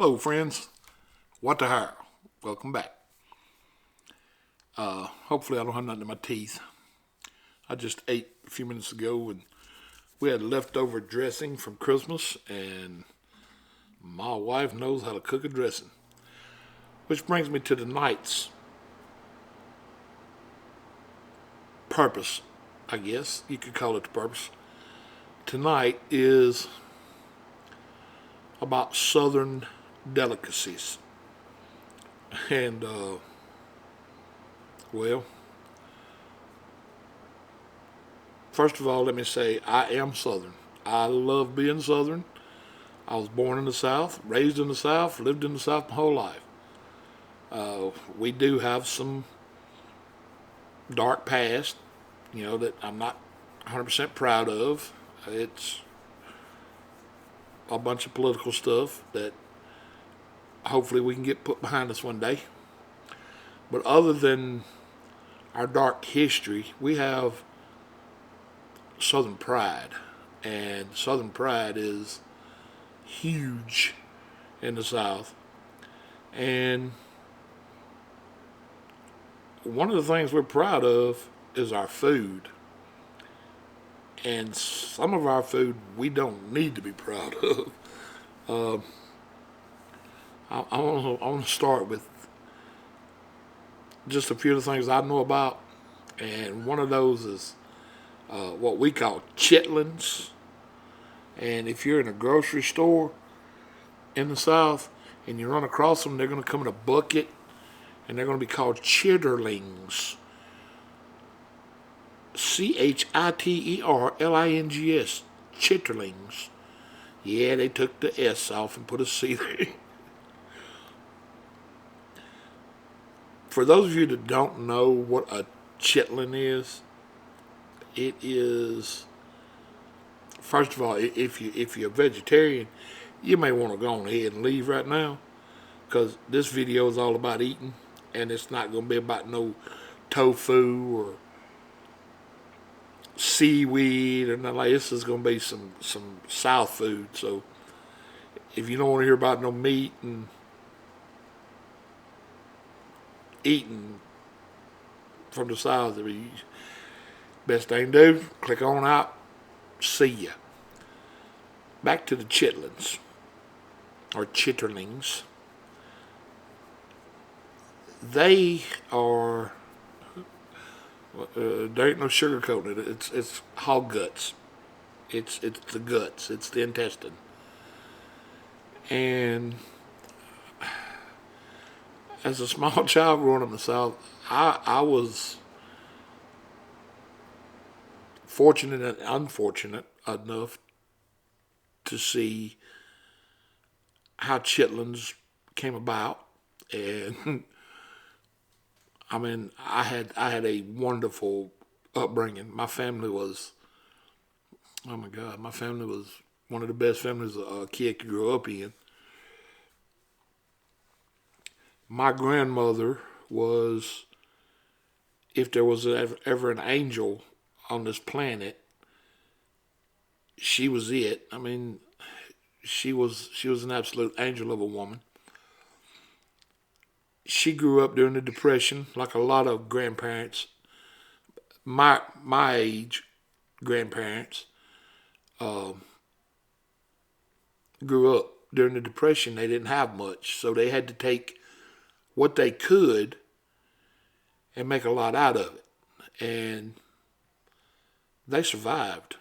Hello, friends. WTHarold. Welcome back. Hopefully, I don't have nothing in my teeth. I just ate a few minutes ago, and we had leftover dressing from Christmas, and my wife knows how to cook a dressing. Which brings me to tonight's purpose, I guess you could call it the purpose. Tonight is about Southern delicacies. And, well, first of all, let me say I am Southern. I love being Southern. I was born in the South, raised in the South, lived in the South my whole life. We do have some dark past, that I'm not 100% proud of. It's a bunch of political stuff that hopefully we can get put behind us one day. But other than our dark history, we have Southern pride. And Southern pride is huge in the South. And one of the things we're proud of is our food. And some of our food we don't need to be proud of. I want to start with just a few of the things I know about. And one of those is what we call chitlins. And if you're in a grocery store in the South and you run across them, they're going to come in a bucket and they're going to be called chitterlings. Chitterlings. Chitterlings. Yeah, they took the S off and put a C there. For those of you that don't know what a chitlin is, it is, first of all, if you're a vegetarian, you may want to go on ahead and leave right now, because this video is all about eating, and it's not going to be about no tofu or seaweed or nothing like this. Is going to be some South food. So if you don't want to hear about no meat and eating from the South, best thing to do, click on out. See ya. Back to the chitlins, or chitterlings. They are, there ain't no sugarcoating it. It's hog guts. It's the guts. It's the intestine. And as a small child growing up in the South, I was fortunate and unfortunate enough to see how chitlins came about. And I mean, I had a wonderful upbringing. My family was, oh my God, my family was one of the best families a kid could grow up in. My grandmother was, if there was ever an angel on this planet, she was it. I mean, she was an absolute angel of a woman. She grew up during the Depression, like a lot of grandparents, my age grandparents, grew up during the Depression. They didn't have much, so they had to take what they could and make a lot out of it. And they survived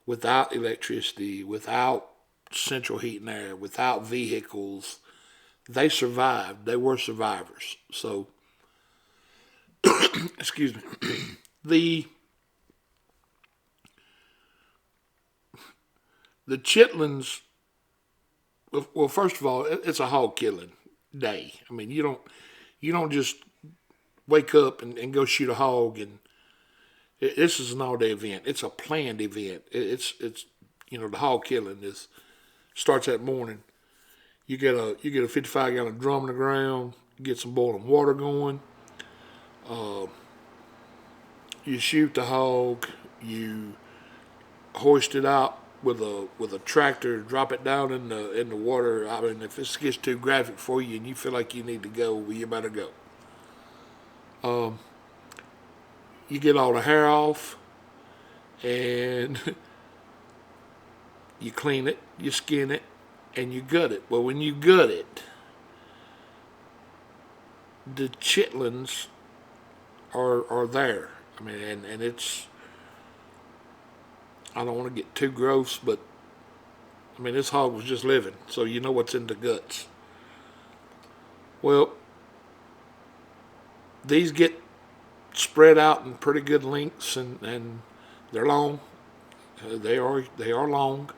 without electricity, without central heat and air, without vehicles. They survived. They were survivors. So, excuse me. the the chitlins. Well, first of all, it's a hog killing day. I mean, you don't just wake up and go shoot a hog. And this is an all day event. It's a planned event. It's the hog killing is starts that morning. You get a 55-gallon drum in the ground. Get some boiling water going. You shoot the hog. You hoist it out with a tractor, drop it down in the water. I mean, if this gets too graphic for you and you feel like you need to go, well, you better go. You get all the hair off, and you clean it, you skin it, and you gut it. Well, when you gut it, the chitlins are there. I mean, and it's, I don't want to get too gross, but I mean, this hog was just living, so you know what's in the guts. Well, these get spread out in pretty good lengths, and they're long. They are long,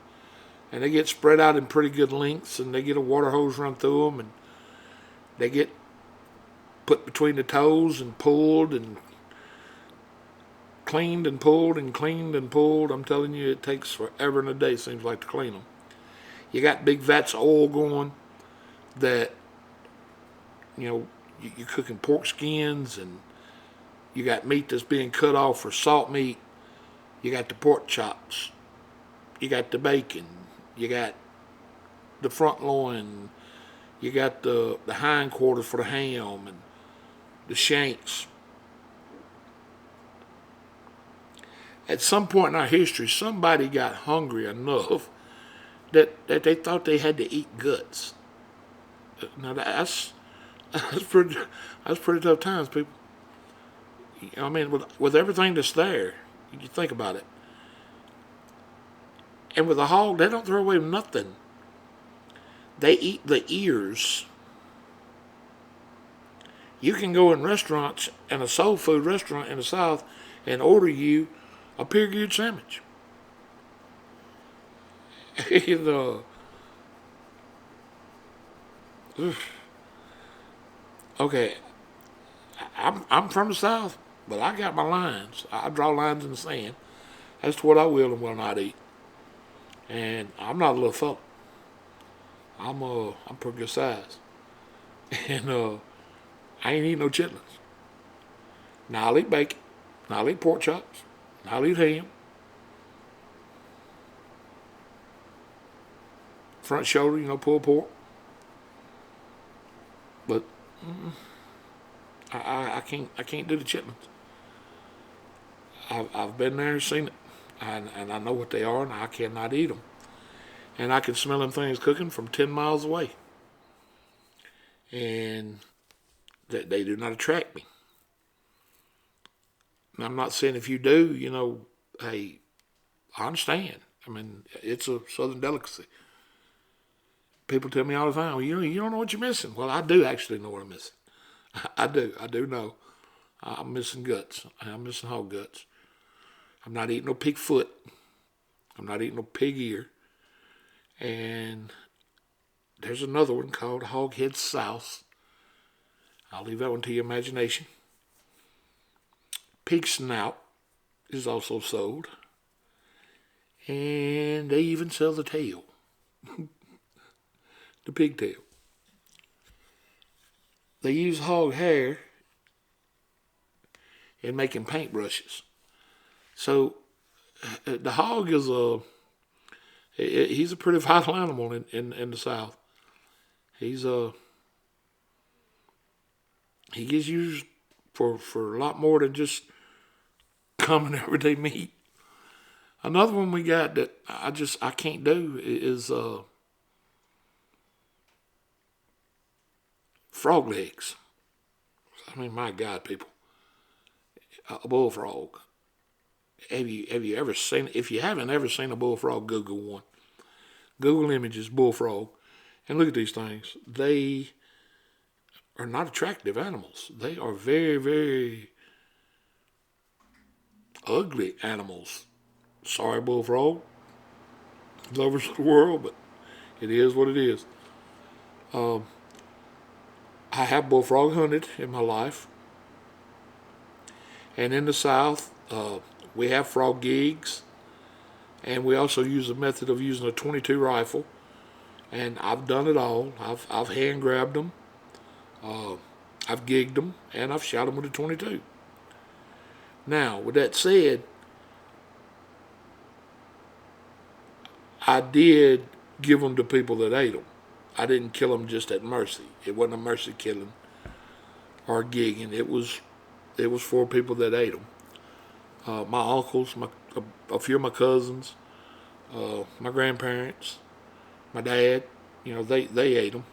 and they get spread out in pretty good lengths, and they get a water hose run through them, and they get put between the toes and pulled and cleaned and pulled and cleaned and pulled. I'm telling you, it takes forever and a day, seems like, to clean them. You got big vats of oil going that, you're cooking pork skins, and you got meat that's being cut off for salt meat. You got the pork chops. You got the bacon. You got the front loin. You got the hind quarters for the ham and the shanks. At some point in our history, somebody got hungry enough that they thought they had to eat guts. Now that's pretty tough times, people. I mean, with everything that's there, you think about it. And with a hog, they don't throw away nothing. They eat the ears. You can go in restaurants, and a soul food restaurant in the South, and order you a pig-eared sandwich. Okay, I'm from the South, but I got my lines. I draw lines in the sand as to what I will and will not eat. And I'm not a little fella. I'm pretty good size, and I ain't eating no chitlins. Now I'll eat bacon. Now I'll eat pork chops. Now I'll eat ham. Front shoulder, pulled pork. But I can't do the chitlins. I've been there and seen it, and I know what they are, and I cannot eat them. And I can smell them things cooking from 10 miles away. And they do not attract me. And I'm not saying if you do, hey, I understand. I mean, it's a Southern delicacy. People tell me all the time, well, you don't know what you're missing. Well, I do actually know what I'm missing. I do. I do know. I'm missing guts. I'm missing hog guts. I'm not eating no pig foot. I'm not eating no pig ear. And there's another one called hog head sauce. I'll leave that one to your imagination. Pig snout is also sold. And they even sell the tail. The pigtail. They use hog hair in making paintbrushes. So the hog is he's a pretty vital animal in the South. He gets used for a lot more than just common everyday meat. Another one we got that I can't do is frog legs. I mean, my God, people, a bullfrog. Have you ever seen? If you haven't ever seen a bullfrog, Google one. Google images bullfrog, and look at these things. They are not attractive animals. They are very, very ugly animals. Sorry, bullfrog. Lovers of the world, but it is what it is. I have bullfrog hunted in my life. And in the South, we have frog gigs. And we also use the method of using a 22 rifle. And I've done it all. I've hand grabbed them. I've gigged them. And I've shot them with a 22. Now, with that said, I did give them to people that ate them. I didn't kill them just at mercy. It wasn't a mercy killing or gigging. It was for people that ate them. My uncles, a few of my cousins, my grandparents, my dad. They ate them,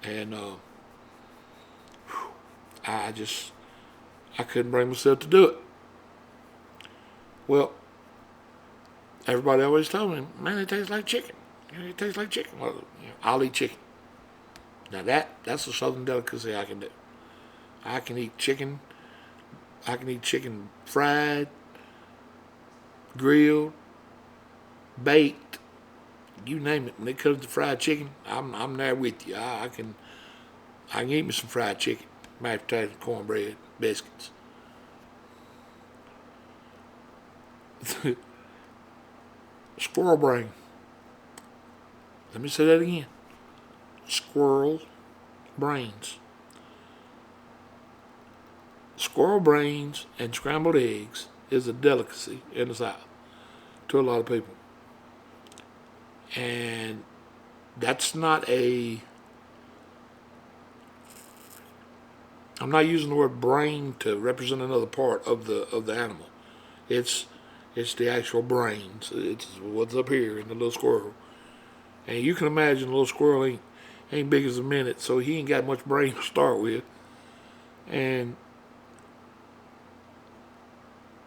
and I just I couldn't bring myself to do it. Well, everybody always told me, man, it tastes like chicken. It tastes like chicken. Well, I'll eat chicken. Now that's a southern delicacy I can do. I can eat chicken. I can eat chicken fried, grilled, baked, you name it. When it comes to fried chicken, I'm there with you. I can eat me some fried chicken, mashed potatoes, cornbread, biscuits. Squirrel brain. Let me say that again. Squirrel brains. Squirrel brains and scrambled eggs is a delicacy in the South to a lot of people. And that's not I'm not using the word brain to represent another part of the animal. It's the actual brains. It's what's up here in the little squirrel. And you can imagine a little squirrel ain't big as a minute, so he ain't got much brain to start with. And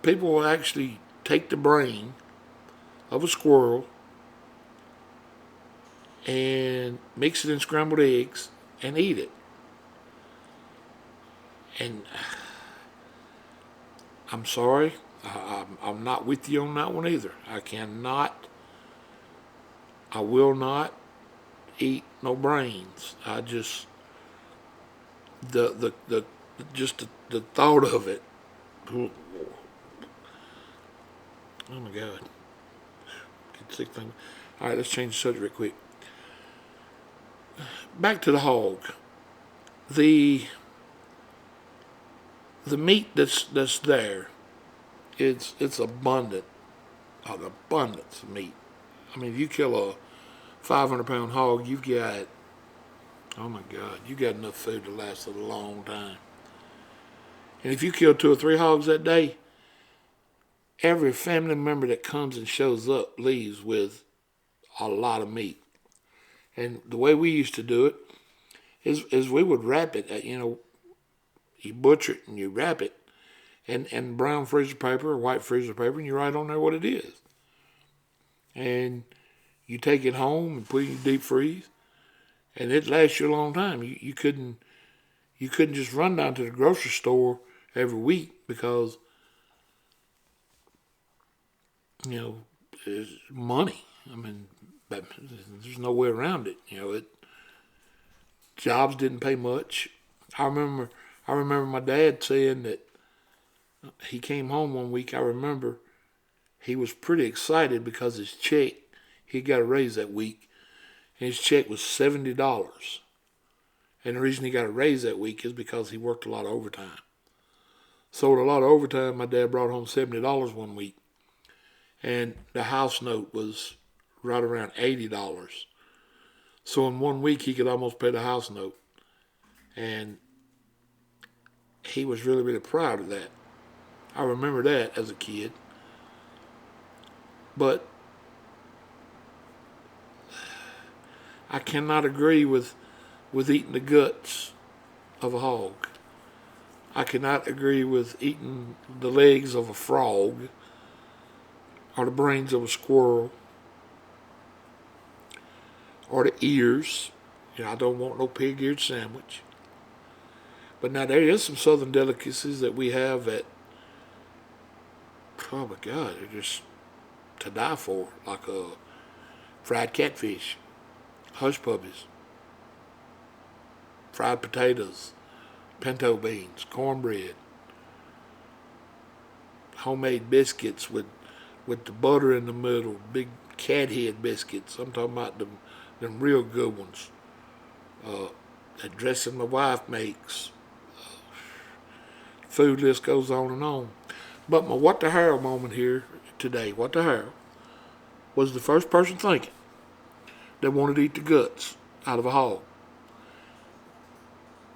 people will actually take the brain of a squirrel and mix it in scrambled eggs and eat it. And I'm sorry, I'm not with you on that one either. I will not eat no brains. I just the thought of it. Oh my God, get sick thing. All right, let's change the subject real quick. Back to the hog. The meat that's there, it's abundant, an abundance of meat. I mean, if you kill a 500-pound hog, you've got, oh my God, you got enough food to last a long time. And if you kill 2 or 3 hogs that day, every family member that comes and shows up leaves with a lot of meat. And the way we used to do it is we would wrap it. You butcher it and you wrap it, and brown freezer paper or white freezer paper, and you write on there what it is. And you take it home and put it in your deep freeze, and it lasts you a long time. You couldn't just run down to the grocery store every week because it's money. I mean, there's no way around it. Jobs didn't pay much. I remember my dad saying that he came home one week. I remember he was pretty excited because his check, he got a raise that week, and his check was $70. And the reason he got a raise that week is because he worked a lot of overtime. So with a lot of overtime, my dad brought home $70 one week. And the house note was right around $80. So in 1 week, he could almost pay the house note. And he was really, really proud of that. I remember that as a kid. But I cannot agree with eating the guts of a hog. I cannot agree with eating the legs of a frog or the brains of a squirrel or the ears. I don't want no pig-eared sandwich. But now there is some southern delicacies that we have that, oh my God, they're just to die for, like fried catfish, hush puppies, fried potatoes, pinto beans, cornbread, homemade biscuits with the butter in the middle, big cat head biscuits. I'm talking about them real good ones. That dressing my wife makes. Food list goes on and on. But my what the Harold moment here today, what the Harold, was the first person thinking, that wanted to eat the guts out of a hog.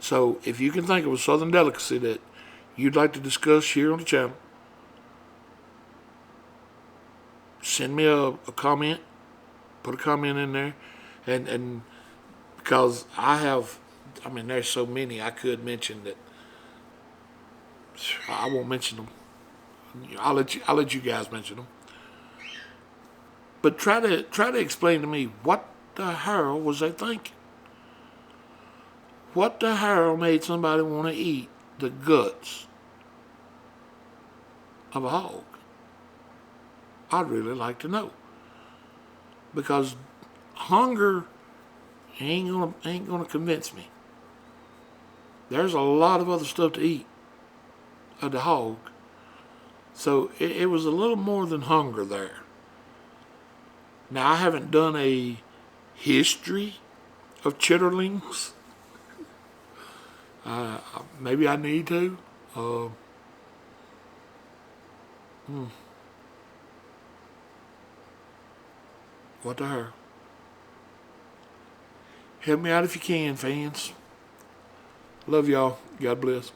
So if you can think of a southern delicacy that you'd like to discuss here on the channel, send me a comment, put a comment in there, and because there's so many I could mention that I won't mention them. I'll let you guys mention them. But try to explain to me what the hell was they thinking? What the hell made somebody want to eat the guts of a hog? I'd really like to know. Because hunger ain't gonna convince me. There's a lot of other stuff to eat of the hog. So it was a little more than hunger there. Now I haven't done a history of chitterlings. Maybe I need to. What the hell? Help me out if you can, fans. Love y'all. God bless.